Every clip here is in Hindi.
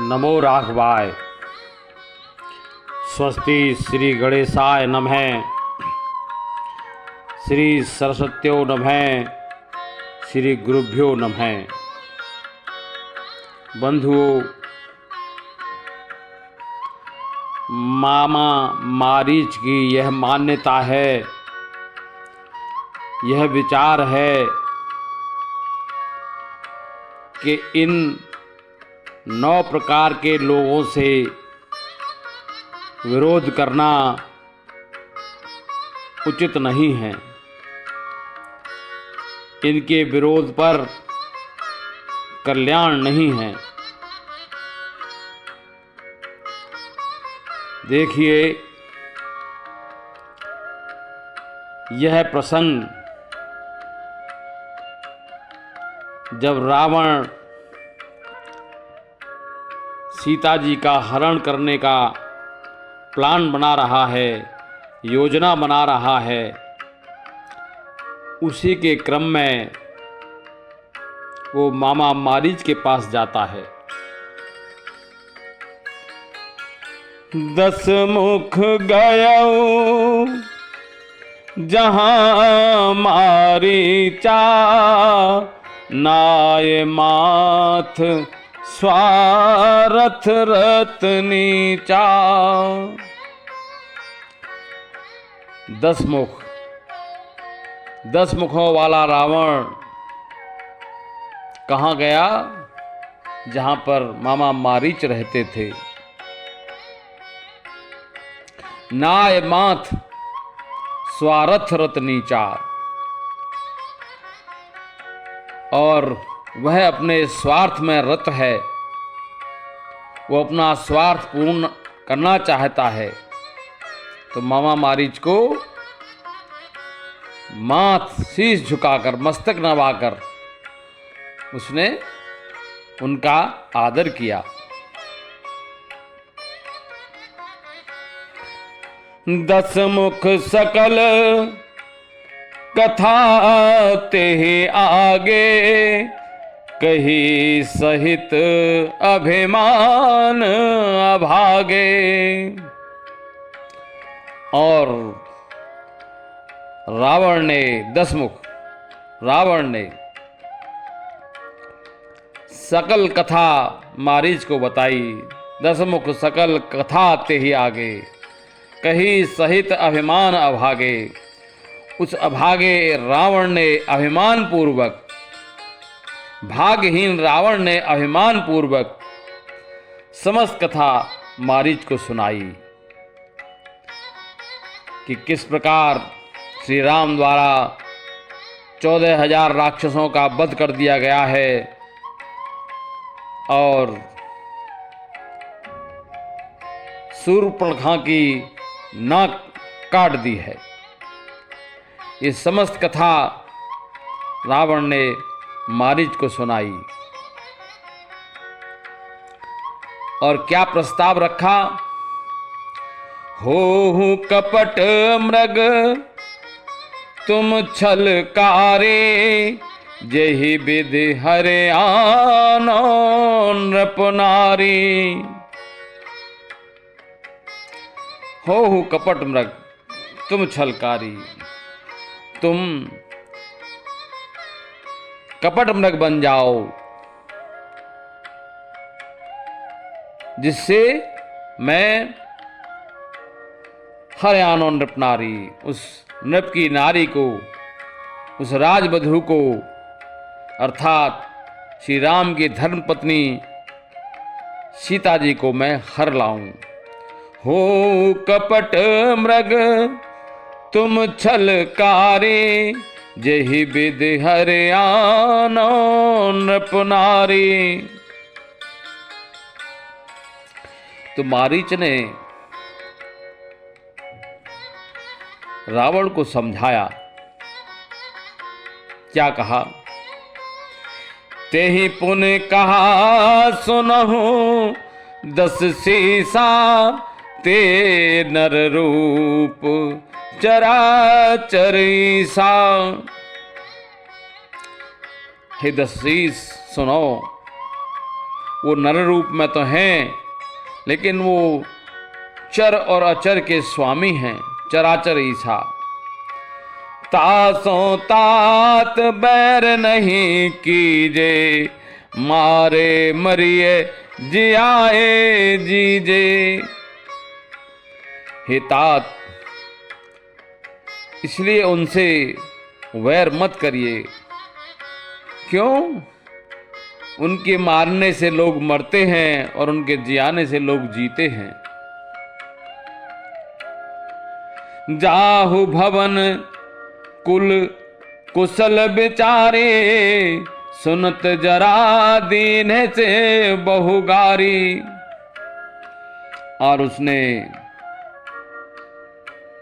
नमो राघवाय। स्वस्ति श्री गणेशाय नमः। श्री सरस्वत्यो नमः। श्री गुरुभ्यो नमः। बंधुओं, मामा मारीच की यह मान्यता है, यह विचार है कि इन 9 प्रकार के लोगों से विरोध करना उचित नहीं है। इनके विरोध पर कल्याण नहीं है। देखिए, यह प्रसंग जब रावण सीता जी का हरण करने का प्लान बना रहा है, योजना बना रहा है, उसी के क्रम में वो मामा मारीच के पास जाता है। 10 मुख गयो जहाँ मारीचा, नाय माथ स्वार्थ रत नीचा। 10 मुख, 10 मुखों वाला रावण कहाँ गया? जहाँ पर मामा मारीच रहते थे। नाय माथ स्वार्थ रत नीचा, और वह अपने स्वार्थ में रत है। वो अपना स्वार्थ पूर्ण करना चाहता है। तो मामा मारीच को माथ शीश झुकाकर, मस्तक नवाकर उसने उनका आदर किया। 10 मुख सकल कथा तेहि आगे, कही सहित अभिमान अभागे। और रावण ने 10 मुख, रावण ने सकल कथा मारीच को बताई। 10 मुख सकल कथा तेहि आगे, कही सहित अभिमान अभागे। उस अभागे रावण ने अभिमान पूर्वक, भाग्यहीन रावण ने अभिमान पूर्वक समस्त कथा मारीच को सुनाई कि किस प्रकार श्री राम द्वारा 14,000 राक्षसों का वध कर दिया गया है और शूर्पणखा की नाक काट दी है। ये समस्त कथा रावण ने मारीच को सुनाई। और क्या प्रस्ताव रखा? हो कपट मृग तुम छलकारे, जेहि विधि हरे आनो नृप नारी। हो कपट मृग तुम छलकारी, तुम कपट मृग बन जाओ, जिससे मैं हरयानो नृप नारी, उस नृप की नारी को, उस राजवधू को, अर्थात श्री राम की धर्म पत्नी सीता जी को मैं हर लाऊं। हो कपट मृग तुम छलकारे, जेहि विधि हरे आनो नृप नारी। तो मारीच ने रावण को समझाया। क्या कहा? तेहि पुन कहा सुनहु 10 सीसा, ते नर रूप चराचर ईसा। हे 10 शीश सुनो, वो नर रूप में तो हैं, लेकिन वो चर और अचर के स्वामी हैं, चराचर ईसा। तासों तात बैर नहीं कीजे, मारे मरिए जियाए जीजे। हे तात, इसलिए उनसे वैर मत करिए। क्यों? उनके मारने से लोग मरते हैं और उनके जियाने से लोग जीते हैं। जाहु भवन कुल कुशल बिचारे, सुनत जरा दीन से बहुगारी। और उसने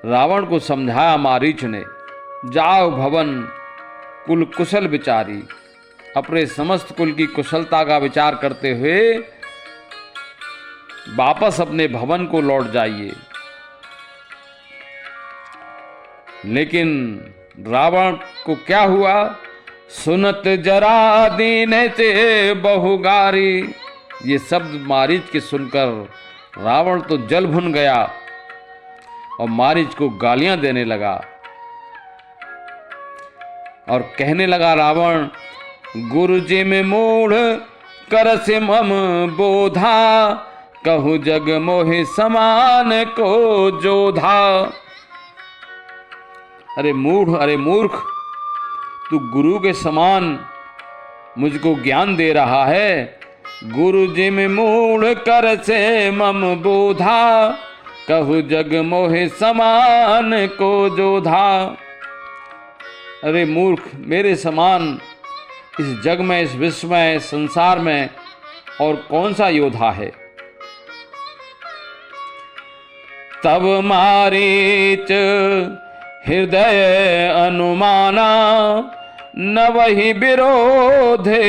रावण को समझाया मारीच ने, जाओ भवन कुल कुशल विचारी, अपने समस्त कुल की कुशलता का विचार करते हुए वापस अपने भवन को लौट जाइए। लेकिन रावण को क्या हुआ? सुनत जरा दीन से बहुगारी। ये शब्द मारीच के सुनकर रावण तो जल भुन गया और मारीच को गालियां देने लगा और कहने लगा रावण, गुरु जी में मूढ़ कर से मम बोधा, कहु जग मोहि समान को जोधा। अरे मूढ़, अरे मूर्ख, तू गुरु के समान मुझको ज्ञान दे रहा है। गुरु जी में मूढ़ कर से मम बोधा, कहु जग मोहि समान को जोधा। अरे मूर्ख, मेरे समान इस जग में, इस विश्व में, संसार में और कौन सा योद्धा है? तब मारीच हृदय अनुमाना, न वही विरोधे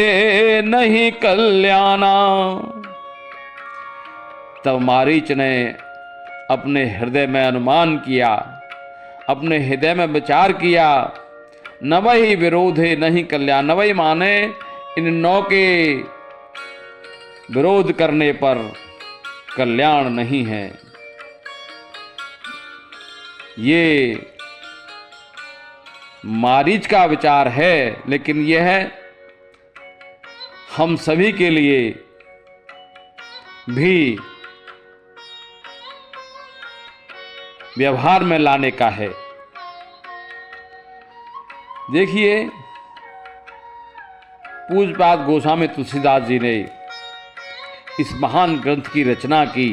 नहीं कल्याणा। तब मारीच ने अपने हृदय में अनुमान किया, अपने हृदय में विचार किया, न वही विरोधे नहीं कल्याण। न वही माने इन नौ के विरोध करने पर कल्याण नहीं है। ये मारीच का विचार है, लेकिन यह हम सभी के लिए भी व्यवहार में लाने का है। देखिए, पूज्यपाद गोस्वामी तुलसीदास जी ने इस महान ग्रंथ की रचना की।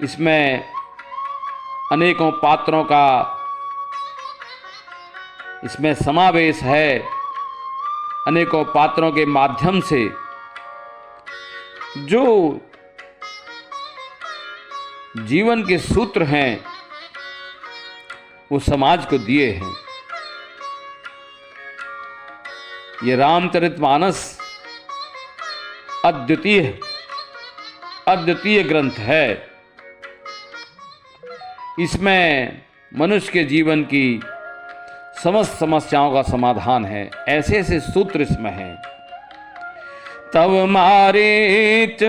इसमें अनेकों पात्रों का इसमें समावेश है। अनेकों पात्रों के माध्यम से जो जीवन के सूत्र हैं वो समाज को दिए हैं। ये रामचरितमानस अद्वितीय ग्रंथ है। इसमें मनुष्य के जीवन की समस्त समस्याओं का समाधान है। ऐसे ऐसे सूत्र इसमें हैं। तब मारीच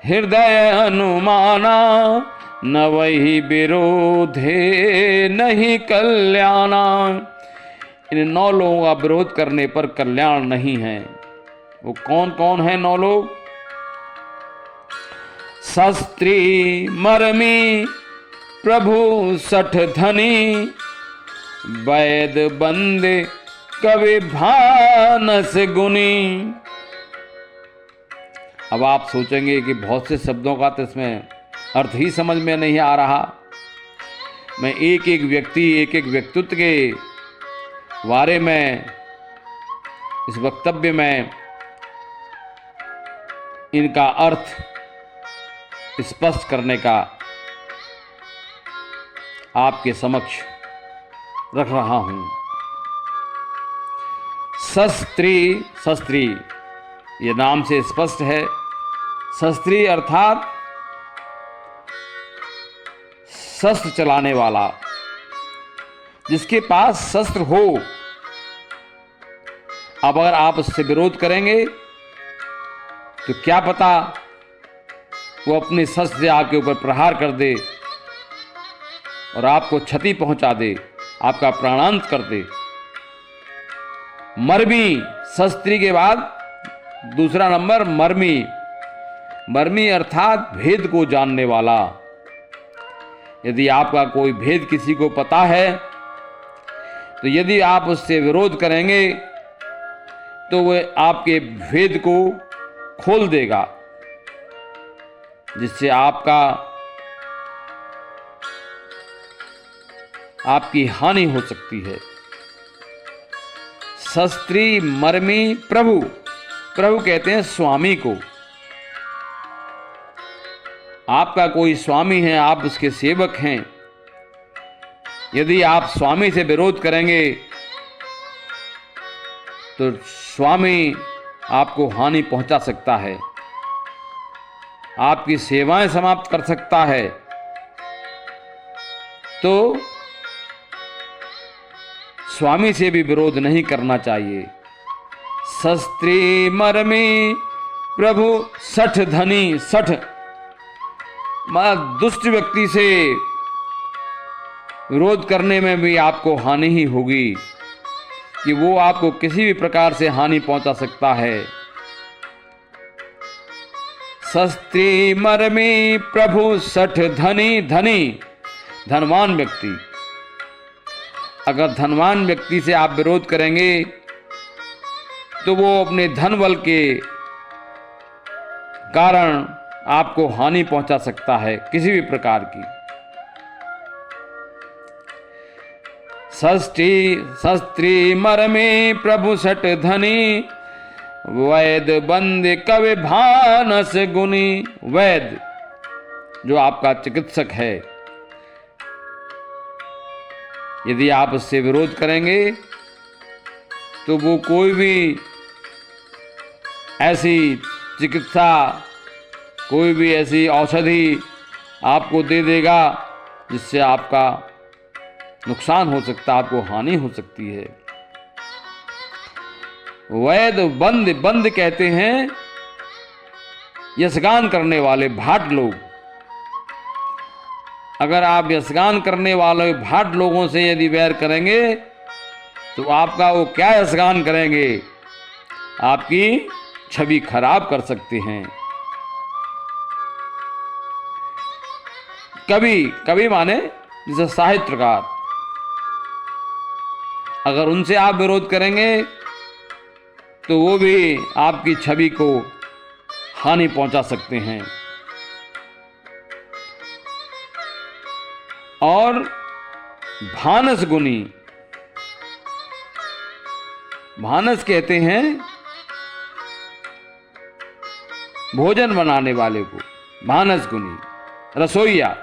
हृदय अनुमाना, न वही विरोधे नहीं कल्याणा। इन 9 लोगों का विरोध करने पर कल्याण नहीं है। वो कौन कौन है 9 लोग? शस्त्री मरमी प्रभु सठ धनी, वैद बंदे कवि भानस गुनी। अब आप सोचेंगे कि बहुत से शब्दों का तो इसमें अर्थ ही समझ में नहीं आ रहा। मैं एक एक व्यक्ति, एक एक व्यक्तित्व के बारे में इस वक्तव्य में इनका अर्थ स्पष्ट करने का आपके समक्ष रख रहा हूं। शस्त्री ये नाम से स्पष्ट है। शस्त्री अर्थात शस्त्र चलाने वाला, जिसके पास शस्त्र हो। अब अगर आप उससे विरोध करेंगे तो क्या पता वो अपने शस्त्र से आपके ऊपर प्रहार कर दे और आपको क्षति पहुंचा दे, आपका प्राणांत कर दे। मर्मी, शस्त्री के बाद दूसरा नंबर मर्मी। मर्मी अर्थात भेद को जानने वाला। यदि आपका कोई भेद किसी को पता है तो यदि आप उससे विरोध करेंगे तो वह आपके भेद को खोल देगा, जिससे आपकी हानि हो सकती है। शस्त्री, मर्मी, प्रभु। प्रभु कहते हैं स्वामी को। आपका कोई स्वामी है, आप उसके सेवक हैं। यदि आप स्वामी से विरोध करेंगे तो स्वामी आपको हानि पहुंचा सकता है, आपकी सेवाएं समाप्त कर सकता है। तो स्वामी से भी विरोध नहीं करना चाहिए। शस्त्री, मर्मी, प्रभु, सठ धनी। सठ दुष्ट व्यक्ति से विरोध करने में भी आपको हानि ही होगी, कि वो आपको किसी भी प्रकार से हानि पहुंचा सकता है। शस्त्री, मर्मी, प्रभु, सठ धनी। धनी, धनवान व्यक्ति। अगर धनवान व्यक्ति से आप विरोध करेंगे तो वो अपने धन बल के कारण आपको हानि पहुंचा सकता है किसी भी प्रकार की। शस्त्री, मर्मी, प्रभु, सठ धनी। वैद, बंद, कवि, भानस, गुनी। वैद जो आपका चिकित्सक है, यदि आप उससे विरोध करेंगे तो वो कोई भी ऐसी चिकित्सा, कोई भी ऐसी औषधि आपको दे देगा जिससे आपका नुकसान हो सकता है, आपको हानि हो सकती है। वैद, बंद। बंद कहते हैं यशगान करने वाले भाट लोग। अगर आप यशगान करने वाले भाट लोगों से यदि वैर करेंगे तो आपका वो क्या यशगान करेंगे, आपकी छवि खराब कर सकते हैं। कवि माने जैसे साहित्यकार, अगर उनसे आप विरोध करेंगे तो वो भी आपकी छवि को हानि पहुंचा सकते हैं। और भानस गुनी। भानस कहते हैं भोजन बनाने वाले को, भानस गुनी, रसोईया।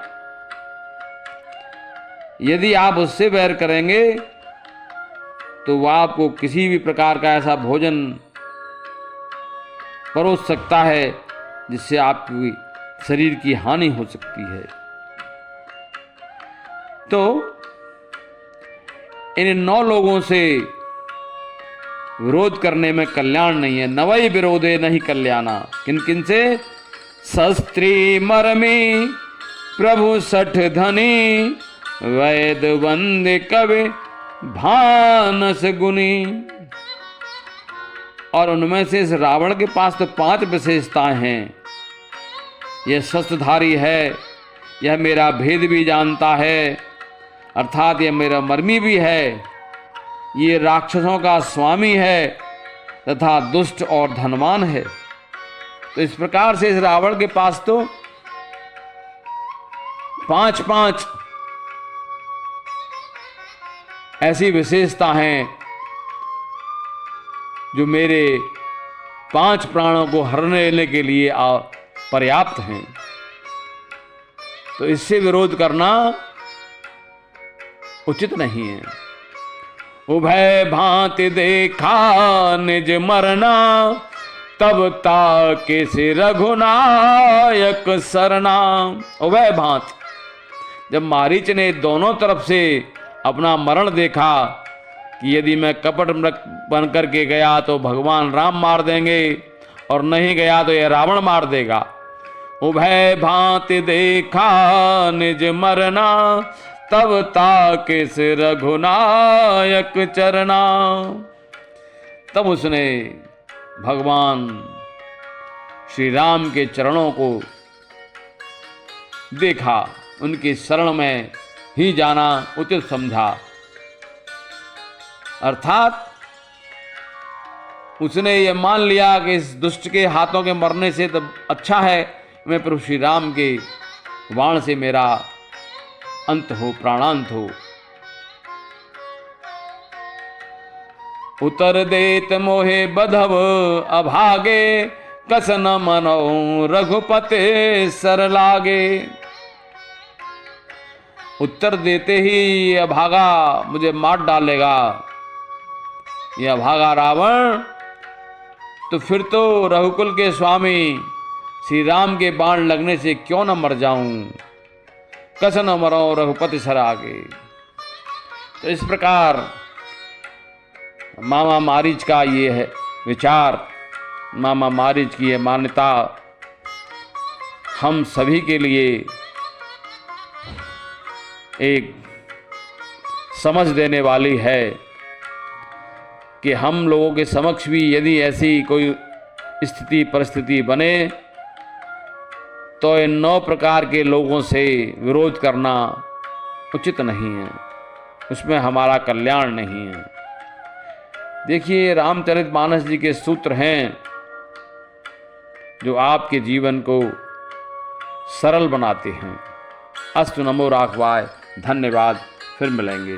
यदि आप उससे वैर करेंगे तो वह आपको किसी भी प्रकार का ऐसा भोजन परोस सकता है जिससे आपकी शरीर की हानि हो सकती है। तो इन 9 लोगों से विरोध करने में कल्याण नहीं है। नवई विरोधे नहीं कल्याणा। किन किन से? शस्त्री, मर्मी, प्रभु, सठ धनी, वैद, बंद, कवि, भानस गुनी। और उनमें से इस रावण के पास तो 5 विशेषताएं हैं। यह शस्त्रधारी है, यह मेरा भेद भी जानता है, अर्थात यह मेरा मर्मी भी है, ये राक्षसों का स्वामी है तथा दुष्ट और धनवान है। तो इस प्रकार से इस रावण के पास तो 5 ऐसी विशेषता हैं जो मेरे 5 प्राणों को हरण लेने के लिए पर्याप्त हैं। तो इससे विरोध करना उचित नहीं है। उभय भांति देखा निज मरना, तब ताके से रघुनायक सरना। उभय भांति, जब मारीच ने दोनों तरफ से अपना मरण देखा कि यदि मैं कपट बन करके गया तो भगवान राम मार देंगे, और नहीं गया तो ये रावण मार देगा। उभय भांति देखा निज मरना, तब ताकिस रघुनायक चरना। तब उसने भगवान श्री राम के चरणों को देखा, उनकी शरण में ही जाना उचित समझा। अर्थात उसने ये मान लिया कि इस दुष्ट के हाथों के मरने से तो अच्छा है मैं प्रभु श्री राम के बाण से मेरा अंत हो, प्राणांत हो। उतर देत मोहे बधव अभागे, कस न मनो रघुपते सर लागे। उत्तर देते ही ये अभागा मुझे मार डालेगा, ये अभागा रावण, तो फिर तो रघुकुल के स्वामी श्री राम के बाण लगने से क्यों न मर जाऊं। कस न मरो रघुपति सर आगे। तो इस प्रकार मामा मारीच का ये है विचार, मामा मारीच की ये मान्यता हम सभी के लिए एक समझ देने वाली है कि हम लोगों के समक्ष भी यदि ऐसी कोई स्थिति परिस्थिति बने तो इन 9 प्रकार के लोगों से विरोध करना उचित नहीं है, उसमें हमारा कल्याण नहीं है। देखिए रामचरितमानस जी के सूत्र हैं जो आपके जीवन को सरल बनाते हैं। अस्तु नमो राघवाय। धन्यवाद। फिर मिलेंगे।